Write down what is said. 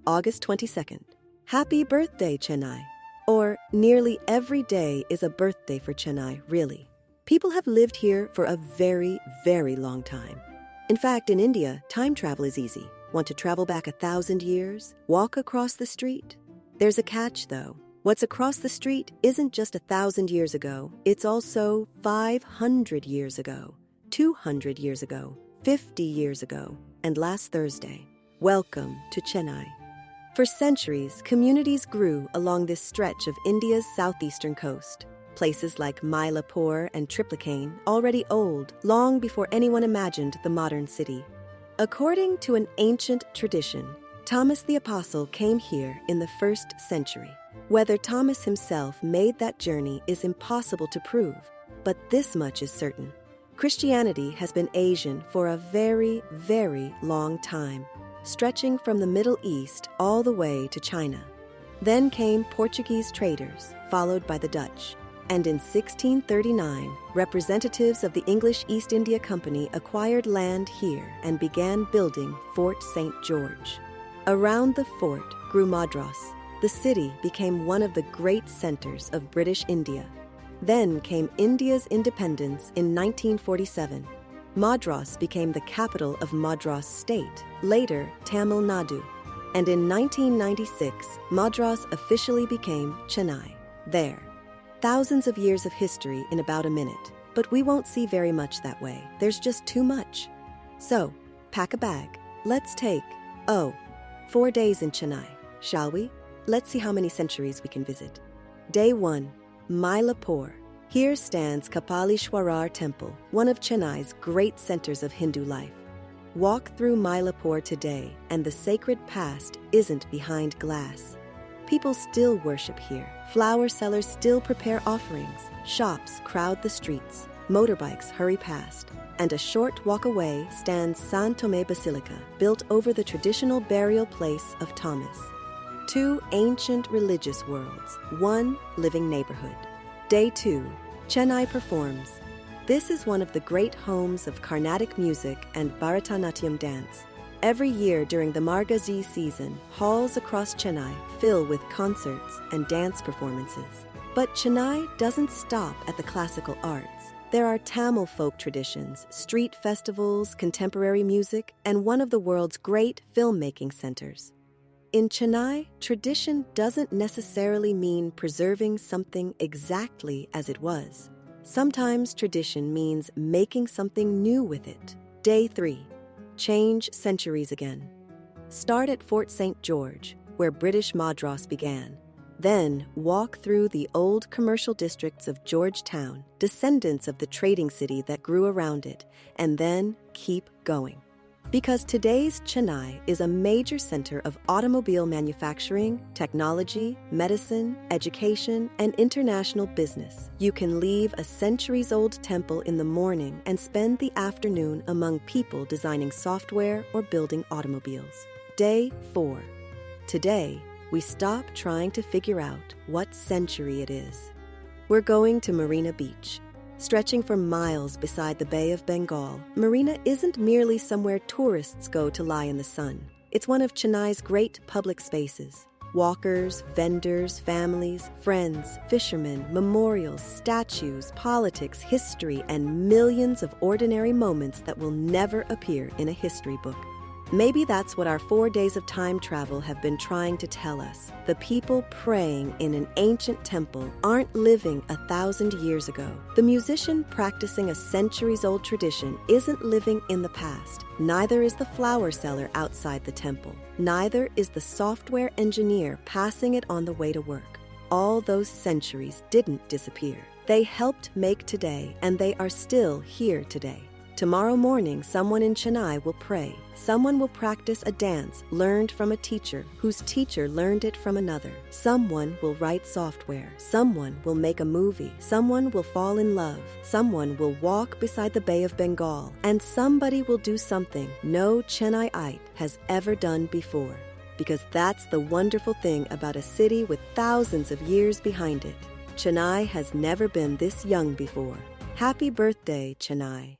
August 22nd. Happy birthday, Chennai. Or nearly every day is a birthday for Chennai, really. People have lived here for a very, very long time. In fact, in India, time travel is easy. Want to travel back 1,000 years? Walk across the street? There's a catch, though. What's across the street isn't just 1,000 years ago. It's also 500 years ago, 200 years ago, 50 years ago, and last Thursday. Welcome to Chennai. For centuries, communities grew along this stretch of India's southeastern coast. Places like Mylapore and Triplicane, already old, long before anyone imagined the modern city. According to an ancient tradition, Thomas the Apostle came here in the 1st century. Whether Thomas himself made that journey is impossible to prove, but this much is certain. Christianity has been Asian for a very, very long time, stretching from the Middle East all the way to China. Then came Portuguese traders, followed by the Dutch. And in 1639, representatives of the English East India Company acquired land here and began building Fort St. George. Around the fort grew Madras. The city became one of the great centers of British India. Then came India's independence in 1947. Madras became the capital of Madras State, later Tamil Nadu. And in 1996, Madras officially became Chennai. There. Thousands of years of history in about a minute. But we won't see very much that way. There's just too much. So, pack a bag. Let's take, 4 days in Chennai, shall we? Let's see how many centuries we can visit. Day 1. Mylapore. Here stands Kapalishwarar Temple, one of Chennai's great centers of Hindu life. Walk through Mylapore today, and the sacred past isn't behind glass. People still worship here. Flower sellers still prepare offerings. Shops crowd the streets. Motorbikes hurry past. And a short walk away stands San Tome Basilica, built over the traditional burial place of Thomas. 2 ancient religious worlds, 1 living neighborhood. Day 2. Chennai performs. This is one of the great homes of Carnatic music and Bharatanatyam dance. Every year during the Margazhi season, halls across Chennai fill with concerts and dance performances. But Chennai doesn't stop at the classical arts. There are Tamil folk traditions, street festivals, contemporary music, and one of the world's great filmmaking centers. In Chennai, tradition doesn't necessarily mean preserving something exactly as it was. Sometimes tradition means making something new with it. Day 3. Change centuries again. Start at Fort St. George, where British Madras began. Then walk through the old commercial districts of Georgetown, descendants of the trading city that grew around it, and then keep going. Because today's Chennai is a major center of automobile manufacturing, technology, medicine, education, and international business. You can leave a centuries-old temple in the morning and spend the afternoon among people designing software or building automobiles. Day 4. Today, we stop trying to figure out what century it is. We're going to Marina Beach. Stretching for miles beside the Bay of Bengal, Marina isn't merely somewhere tourists go to lie in the sun. It's one of Chennai's great public spaces. Walkers, vendors, families, friends, fishermen, memorials, statues, politics, history, and millions of ordinary moments that will never appear in a history book. Maybe that's what our 4 days of time travel have been trying to tell us. The people praying in an ancient temple aren't living 1,000 years ago. The musician practicing a centuries-old tradition isn't living in the past. Neither is the flower seller outside the temple. Neither is the software engineer passing it on the way to work. All those centuries didn't disappear. They helped make today, and they are still here today. Tomorrow morning, someone in Chennai will pray. Someone will practice a dance learned from a teacher whose teacher learned it from another. Someone will write software. Someone will make a movie. Someone will fall in love. Someone will walk beside the Bay of Bengal. And somebody will do something no Chennaiite has ever done before. Because that's the wonderful thing about a city with thousands of years behind it. Chennai has never been this young before. Happy birthday, Chennai.